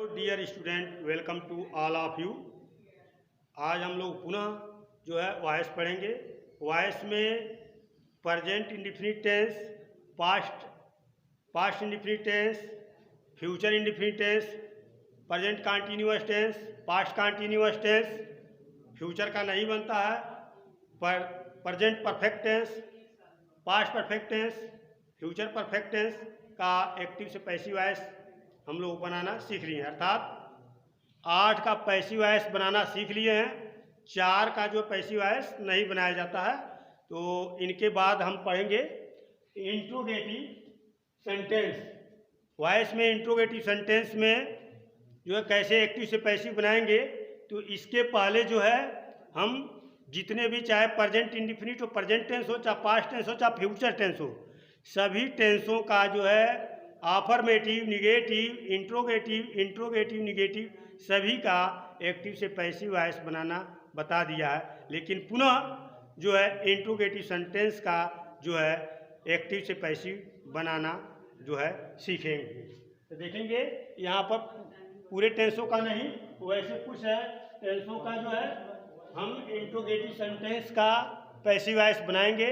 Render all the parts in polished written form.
Dear student, welcome to all of you. आज हम लोग पुनः जो है वॉइस पढ़ेंगे। वॉइस में present indefinite tense, past indefinite tense, future indefinite tense, present continuous tense, past continuous tense, future का नहीं बनता है, पर present perfect tense, past perfect tense, future perfect tense का एक्टिव से पैसिव वॉइस हम लोग बनाना सीख लिए हैं। अर्थात 8 का पैसिव वॉइस बनाना सीख लिए हैं, 4 का जो पैसिव वॉइस नहीं बनाया जाता है। तो इनके बाद हम पढ़ेंगे इंट्रोगेटिव सेंटेंस। वॉइस में इंट्रोगेटिव सेंटेंस में जो है कैसे एक्टिव से पैसिव बनाएंगे। तो इसके पहले जो है हम जितने भी, चाहे प्रेजेंट इंडिफिनिट हो, प्रेजेंट टेंस हो, चाहे पास्ट टेंस हो, चाहे फ्यूचर टेंस हो, सभी टेंसों का जो है अफर्मेटिव, निगेटिव, इंट्रोगेटिव, निगेटिव, सभी का एक्टिव से पैसिव वॉइस बनाना बता दिया है। लेकिन पुनः जो है इंट्रोगेटिव सेंटेंस का जो है एक्टिव से पैसिव बनाना जो है सीखेंगे। तो देखेंगे यहाँ पर पूरे टेंसों का नहीं, वैसे कुछ है टेंसों का जो है हम इंट्रोगेटिव सेंटेंस का पैसिव वॉइस बनाएंगे।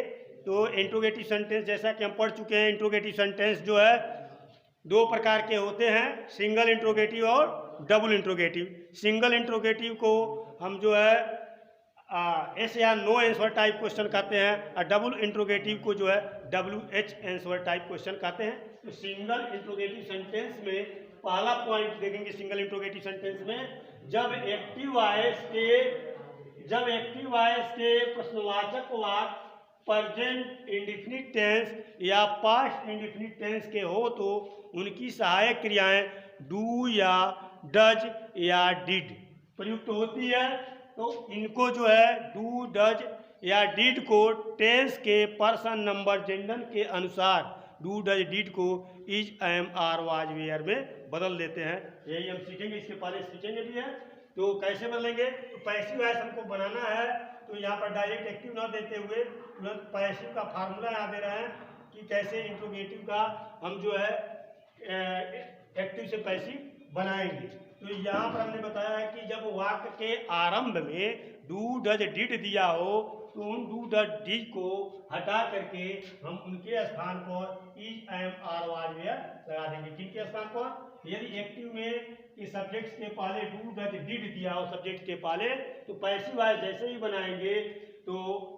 तो इंट्रोगेटिव सेंटेंस जैसा कि हम पढ़ चुके हैं, इंट्रोगेटिव सेंटेंस जो है 2 प्रकार के होते हैं, सिंगल इंट्रोगेटिव और डबल इंट्रोगेटिव। सिंगल इंट्रोगेटिव को हम जो है एस या नो आंसर टाइप क्वेश्चन कहते हैं, और डबल इंट्रोगेटिव को जो है WH आंसर टाइप क्वेश्चन कहते हैं। तो सिंगल इंट्रोगेटिव सेंटेंस में पहला पॉइंट देखेंगे सिंगल इंट्रोगेटिव सेंटेंस में, जब एक्टिव वॉइस के प्रश्नवाचक वाक्य प्रेजेंट इंडिफिनिट टेंस या पास्ट इंडिफिनिट टेंस के हो तो उनकी सहायक क्रियाएं डू या डज या डिड प्रयुक्त होती है। तो इनको जो है डू, डज या डिड को टेंस के पर्सन, नंबर, जेंडर के अनुसार डू, डज, डिड को is, am, are, was, were में बदल देते हैं। यही हम सीखेंगे, इसके पहले सीखेंगे भी है। तो कैसे बदलेंगे? तो पैसिव वॉइस हमको बनाना है। तो यहाँ पर डायरेक्ट एक्टिव ना देते हुए तुरंत पैसिव का फार्मूला यहाँ दे रहे हैं कि कैसे इंट्रोगेटिव का हम जो है एक्टिव से पैसिव बनाएंगे। तो यहाँ पर हमने बताया है कि जब वाक्य के आरंभ में डू, डज, डिड दिया हो तो उन डू, डज, डिड को हटा करके हम उनके स्थान पर is, am, are, was, were लगा देंगे। किनके स्थान पर? यदि एक्टिव में कि सब्जेक्ट के पहले डू, डज, डिड दिया हो सब्जेक्ट के पहले, तो पैसिव वॉइस जैसे ही बनाएंगे तो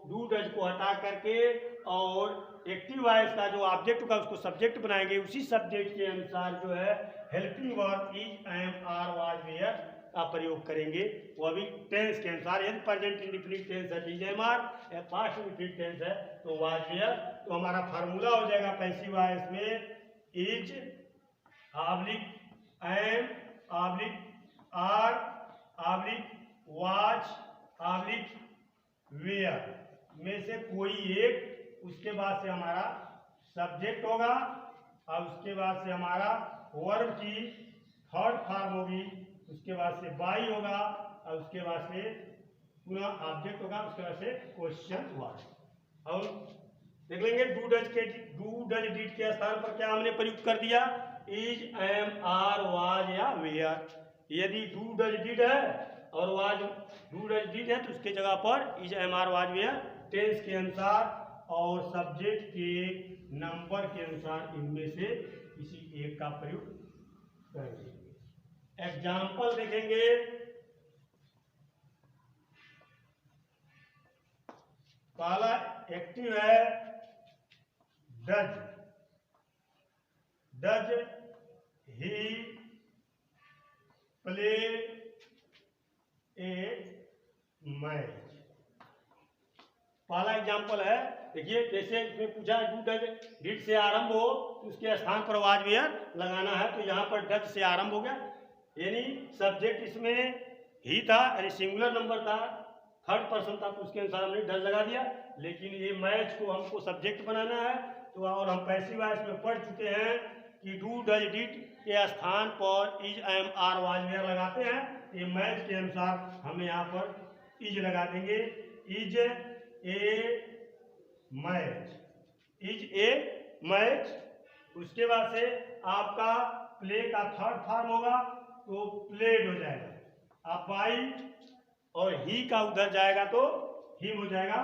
डू, डज को हटा करके और एक्टिव वॉइस का जो ऑब्जेक्ट होगा उसको सब्जेक्ट बनाएंगे। उसी सब्जेक्ट के अनुसार जो है helping verb is, am, are, was, were का प्रयोग करेंगे, वो भी टेंस के अनुसार। यदि प्रेजेंट इंडिफिनिट टेंस है इज, एम, आर, या पास्ट इंडिफिनिट टेंस है तो वाज, वेयर। तो हमारा फार्मूला हो जाएगा पैसिव वॉइस में is oblique am oblique are oblique was oblique were में से कोई एक, उसके बाद से हमारा सब्जेक्ट होगा और उसके बाद से हमारा वर्ब की थर्ड फॉर्म होगी, उसके बाद से बाई होगा और उसके बाद से पुनः ऑब्जेक्ट होगा, उसके बाद से क्वेश्चन वर्ड। और देख लेंगे डू, डज, डिड के स्थान पर क्या हमने प्रयुक्त कर दिया? इज, एम, आर, वाज या वेयर। यदि डू, डज, डिड है और वाज, डू, डज, डिड है तो उसके जगह पर is, am, are, was, were tense के अनुसार और सब्जेक्ट के नंबर के अनुसार इनमें से किसी एक का प्रयोग करेंगे। एग्जाम्पल देखेंगे। पहला एक्टिव है does, does he play A match. पहला एग्जाम्पल है, देखिए जैसे इसमें पूछा डू, डज, डिड से आरंभ हो तो उसके स्थान पर वाज, वेयर लगाना है। तो यहाँ पर डज से आरंभ हो गया, यानी सब्जेक्ट इसमें ही था, यानी सिंगुलर नंबर था, थर्ड पर्सन था, तो उसके अनुसार हमने डज लगा दिया। लेकिन ये मैच को हमको सब्जेक्ट बनाना है तो, और हम पैसिव वॉइस में पढ़ चुके हैं कि डू, डज, डिड के स्थान पर is, am, are, was, were लगाते हैं। ये मैच के अनुसार हम यहाँ पर इज लगा देंगे। Is a match, is a match. उसके बाद से आपका प्ले का थर्ड फॉर्म होगा तो प्लेड हो जाएगा। अब बाई और ही का उधर जाएगा तो हिम हो जाएगा।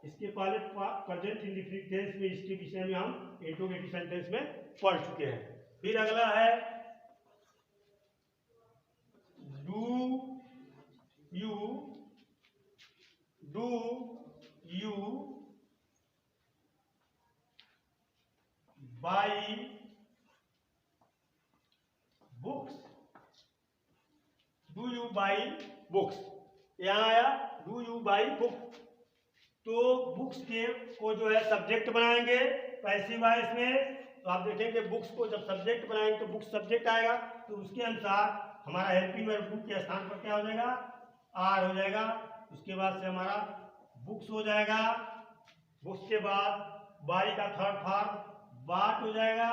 इसके पहले प्रेजेंट इंडेफिनिट टेंस में इसके विषय में हम इंट्रोगेटिव सेंटेंस में पढ़ चुके हैं। फिर अगला है do you by books. Do you by books, यहां आया डू यू बाई बुक्स। तो बुक्स के को जो है सब्जेक्ट बनाएंगे पैसिव वॉइस में। तो आप देखेंगे बुक्स को जब सब्जेक्ट बनाएंगे तो बुक्स सब्जेक्ट आएगा, तो उसके अनुसार हमारा हेल्पिंग वर्ब बुक के स्थान पर क्या हो जाएगा, आर हो जाएगा। उसके बाद से हमारा बुक्स हो जाएगा। बुक्स के बाद बाई का थर्ड फॉर्म बाट हो जाएगा।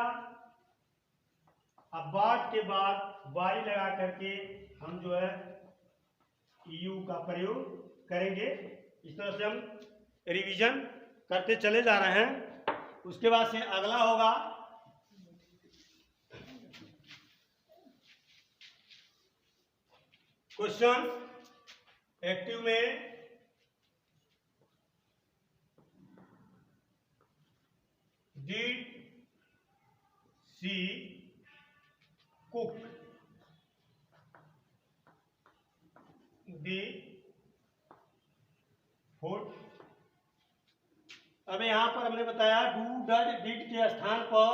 अब बाट के बाद बाई लगा करके हम जो है यू का प्रयोग करेंगे। इस तरह से हम रिवीजन करते चले जा रहे हैं। उसके बाद से अगला होगा क्वेश्चन एक्टिव में। Did she cook the food. अब यहां पर हमने बताया डू डज डिड के स्थान पर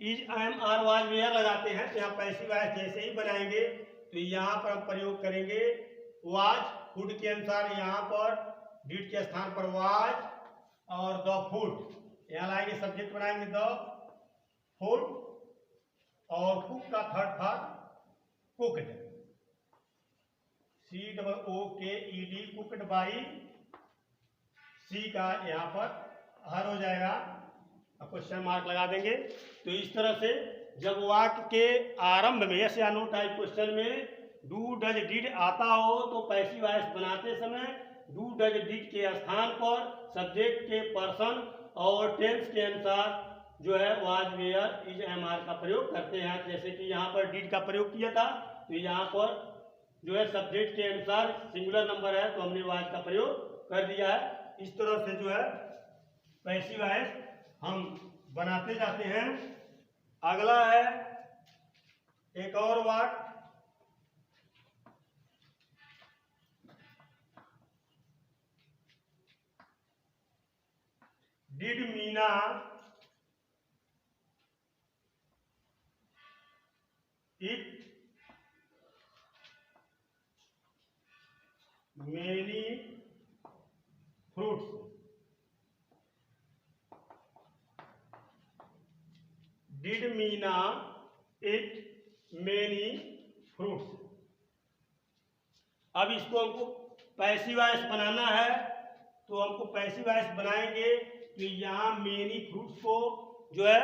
is am are was were लगाते हैं, तो यहाँ पैसिव वॉइस जैसे ही बनाएंगे तो यहाँ पर हम प्रयोग करेंगे वाज। फूड के अनुसार यहाँ पर डिड के स्थान पर वाज और द फूड, यहाँ लाएंगे सब्जेक्ट बनाएंगे द फूड और कुक का third form cooked, COOKED cooked by C का यहाँ पर हर हो जाएगा। अब क्वेश्चन मार्क लगा देंगे। तो इस तरह से जब वाक्य के आरंभ में यस या नो टाइप क्वेश्चन में डू डज डिड आता हो तो पैसिव वॉइस बनाते समय डू डज डिड के स्थान पर सब्जेक्ट के पर्सन और टेंस के अनुसार जो है was were is am are का प्रयोग करते हैं। जैसे कि यहाँ पर डिड का प्रयोग किया था, तो यहाँ पर जो है सब्जेक्ट के अनुसार सिंगुलर नंबर है तो हमने वाज का प्रयोग कर दिया है। इस तरह से जो है पैसिव वॉइस हम बनाते जाते हैं। अगला है एक और वाक्य, did Meena it many fruits. Did Meena it many fruits. अब इसको हमको पैसिव वॉइस बनाना है, तो हमको पैसिव वॉइस बनाएंगे तो यहाँ मेनी फ्रूट्स को जो है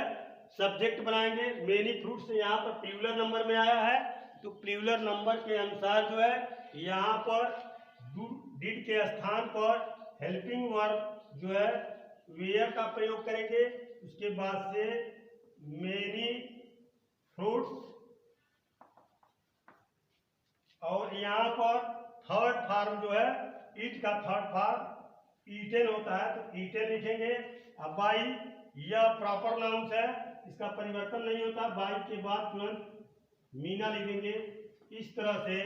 सब्जेक्ट बनाएंगे। मेनी फ्रूट्स यहाँ पर प्लूरल नंबर में आया है, तो प्लूरल नंबर के अनुसार जो है यहाँ पर डिड के स्थान पर हेल्पिंग वर्ब जो है वेयर का प्रयोग करेंगे। उसके बाद से मेनी फ्रूट्स और यहाँ पर थर्ड फॉर्म जो है ईट का थर्ड फॉर्म ईटेन होता है, तो ईटेन लिखेंगे। अब बाई यह प्रॉपर नाउन्स है, इसका परिवर्तन नहीं होता, बाई के बाद तुरंत मीना लिखेंगे। इस तरह से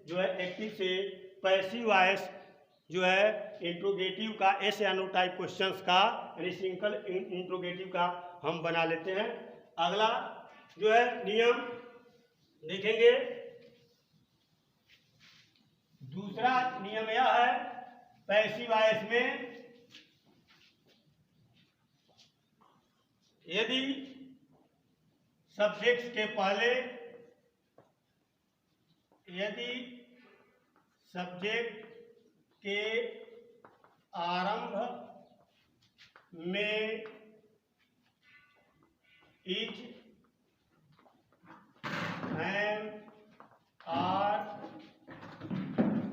जो है एक्टिव से पैसिव वॉइस जो है इंट्रोगेटिव का एस या नो टाइप क्वेश्चंस का यानी सिंपल इंट्रोगेटिव का हम बना लेते हैं। अगला जो है नियम देखेंगे। दूसरा नियम यह है पैसिव वॉइस में यदि सब्जेक्ट्स के पहले यदि सब्जेक्ट के आरंभ में is am are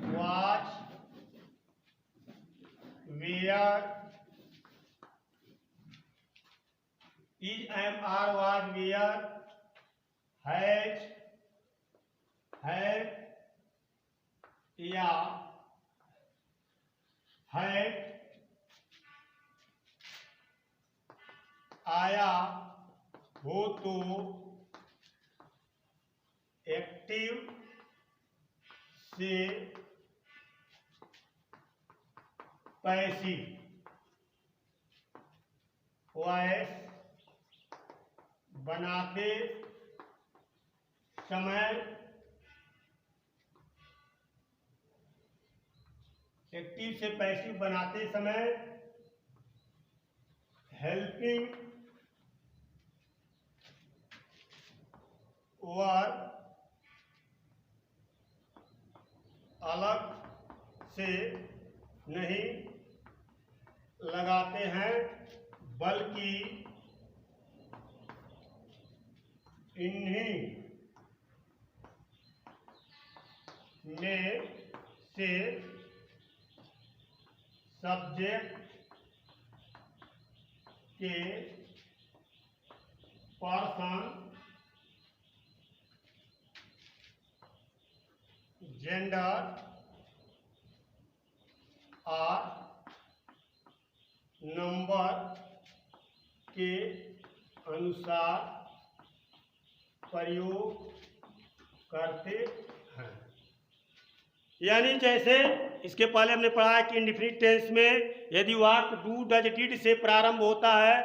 was were is am are was were has है या है आया हो तो एक्टिव से पैसिव वॉइस बनाते समय एक्टिव से पैसिव बनाते समय हेल्पिंग वर्ब अलग से नहीं लगाते हैं बल्कि इन्हीं में से सब्जेक्ट के पर्सन, जेंडर और नंबर के अनुसार प्रयोग करते हैं। यानी जैसे इसके पहले हमने पढ़ा है कि इंडिफिनिट टेंस में यदि वाक्य डू डज डिड से प्रारंभ होता है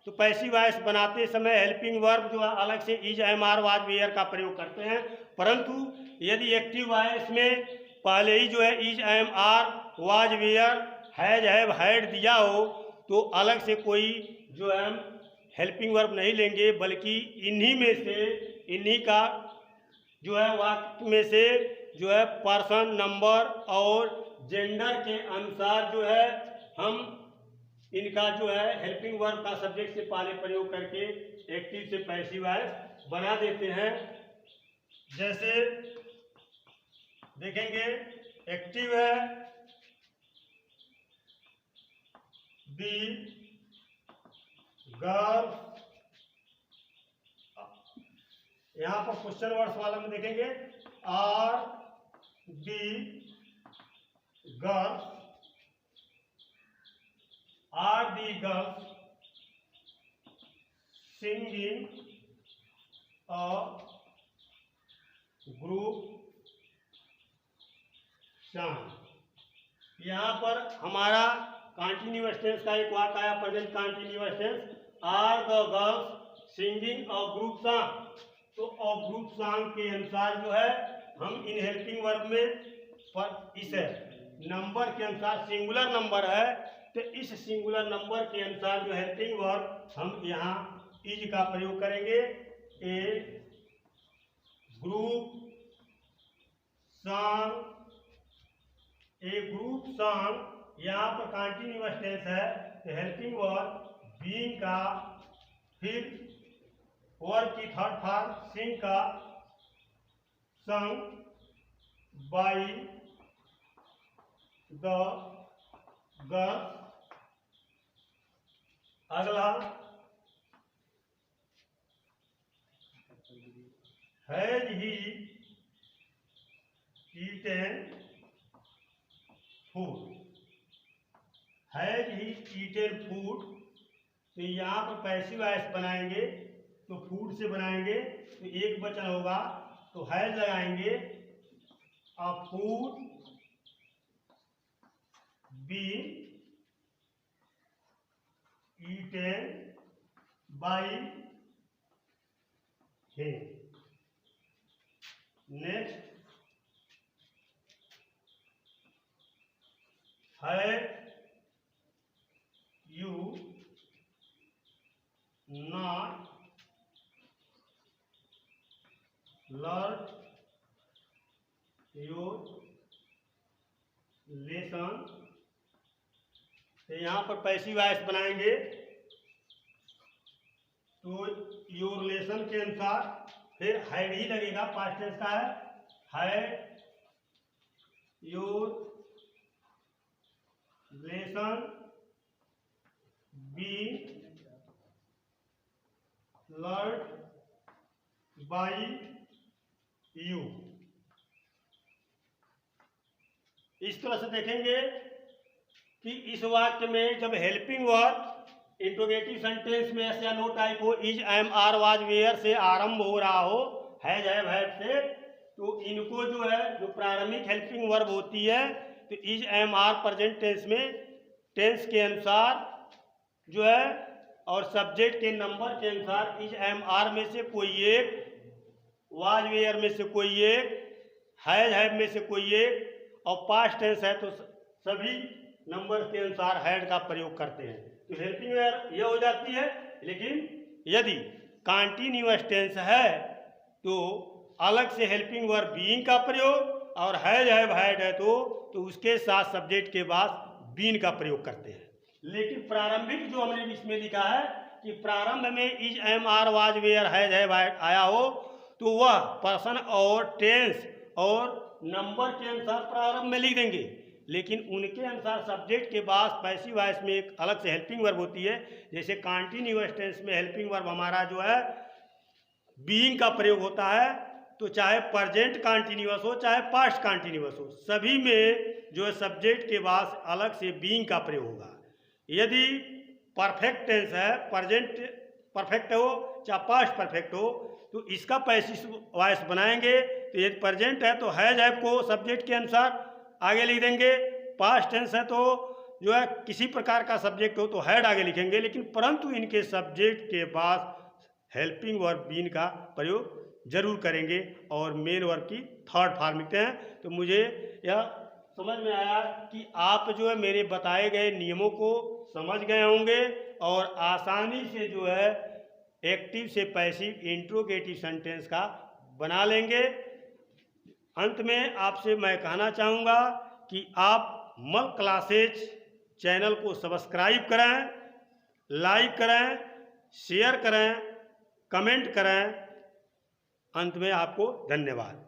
तो पैसिव वॉइस बनाते समय हेल्पिंग वर्ब जो अलग से is am are was were का प्रयोग करते हैं, परंतु यदि एक्टिव वॉइस में पहले ही जो है is am are was were has have had दिया हो तो अलग से कोई जो है हेल्पिंग वर्ब नहीं लेंगे, बल्कि इन्हीं में से इन्हीं का जो है वाक्य में से जो है पर्सन, नंबर और जेंडर के अनुसार जो है हम इनका जो है हेल्पिंग वर्ब का सब्जेक्ट से पहले प्रयोग करके एक्टिव से पैसिव वॉइस बना देते हैं। जैसे देखेंगे एक्टिव है बी गर्ल, यहां पर क्वेश्चन वर्ड्स वाला में देखेंगे are the girls, are the girls singing a group song। यहाँ पर हमारा कंटिन्यूअस टेंस का एक वाक्य आया present continuous tense, are the girls singing a group song. तो अ ग्रुप सॉन्ग के अनुसार जो है हम इन हेल्पिंग वर्ब में पर इस नंबर के अनुसार सिंगुलर नंबर है तो इस सिंगुलर नंबर के अनुसार जो हेल्पिंग वर्ब हम यहाँ इज का प्रयोग करेंगे। ए ग्रुप सॉन्ग, ए ग्रुप सॉन्ग यहाँ पर कंटिन्यूअस टेंस है तो हेल्पिंग वर्ब बीइंग का, फिर वर्ब की थर्ड फॉर्म सिंग का, संग बाई द गर्ल्स। अगला has he eaten food, has he eaten food तो यहाँ पर पैसिव वॉइस बनाएंगे तो फूड से बनाएंगे तो एक वचन होगा तो हैज लगाएंगे, a food be eaten by him। Next have you not learn your lesson तो यहाँ पर पैसिव वॉइस बनाएंगे तो योर लेसन के अनुसार फिर हैड ही लगेगा, पास्ट टेंस का है had your lesson be learn by you. इस तरह से देखेंगे कि इस वाक्य में जब हेल्पिंग वर्ब इंट्रोगेटिव सेंटेंस में ऐसा नो टाइप हो, is, am, are, was, were से आरंभ हो रहा हो, हैज, हैव, हैड से, तो इनको जो है जो प्रारंभिक हेल्पिंग वर्ब होती है तो is, am, are present tense में टेंस के अनुसार जो है और सब्जेक्ट के नंबर के अनुसार इज, एम, आर में से कोई एक, वाज, वेयर में से कोई एक, हैज, हैव में से कोई एक, और पास्ट टेंस है तो सभी नंबर के अनुसार हैड का प्रयोग करते हैं। तो हेल्पिंग वर्ब यह हो जाती है। लेकिन यदि कॉन्टिन्यूअस टेंस है तो अलग से हेल्पिंग वर्ब बीइंग का प्रयोग, और हैज, हैव, हैड है तो उसके साथ सब्जेक्ट के बाद बीन का प्रयोग करते हैं। लेकिन प्रारंभिक जो हमने इसमें लिखा है कि प्रारंभ में is, am, are, was, were, has, have, had आया हो तो वह पर्सन और टेंस और नंबर के अनुसार प्रारंभ में लिख देंगे, लेकिन उनके अनुसार सब्जेक्ट के बाद पैसिव वॉइस में एक अलग से हेल्पिंग वर्ब होती है। जैसे कॉन्टिन्यूअस टेंस में हेल्पिंग वर्ब हमारा जो है बीइंग का प्रयोग होता है, तो चाहे प्रेजेंट कॉन्टिन्यूअस हो चाहे पास्ट कॉन्टिन्यूअस हो, सभी में जो है सब्जेक्ट के बाद अलग से बीइंग का प्रयोग होगा। यदि परफेक्ट टेंस है, प्रेजेंट परफेक्ट हो चाहे पास्ट परफेक्ट हो, तो इसका पैसिव वॉइस बनाएंगे। तो यदि प्रेजेंट है तो हैज, हैव को सब्जेक्ट के अनुसार आगे लिख देंगे, पास्ट टेंस है तो जो है किसी प्रकार का सब्जेक्ट हो तो हैड आगे लिखेंगे, लेकिन परंतु इनके सब्जेक्ट के बाद हेल्पिंग वर्ब बीन का प्रयोग जरूर करेंगे और मेन वर्ब की थर्ड फॉर्म लिखते हैं। तो मुझे यह समझ में आया कि आप जो है मेरे बताए गए नियमों को समझ गए होंगे और आसानी से जो है एक्टिव से पैसिव इंट्रोगेटिव सेंटेंस का बना लेंगे। अंत में आपसे मैं कहना चाहूँगा कि आप मल क्लासेज चैनल को सब्सक्राइब करें, लाइक करें, शेयर करें, कमेंट करें। अंत में आपको धन्यवाद।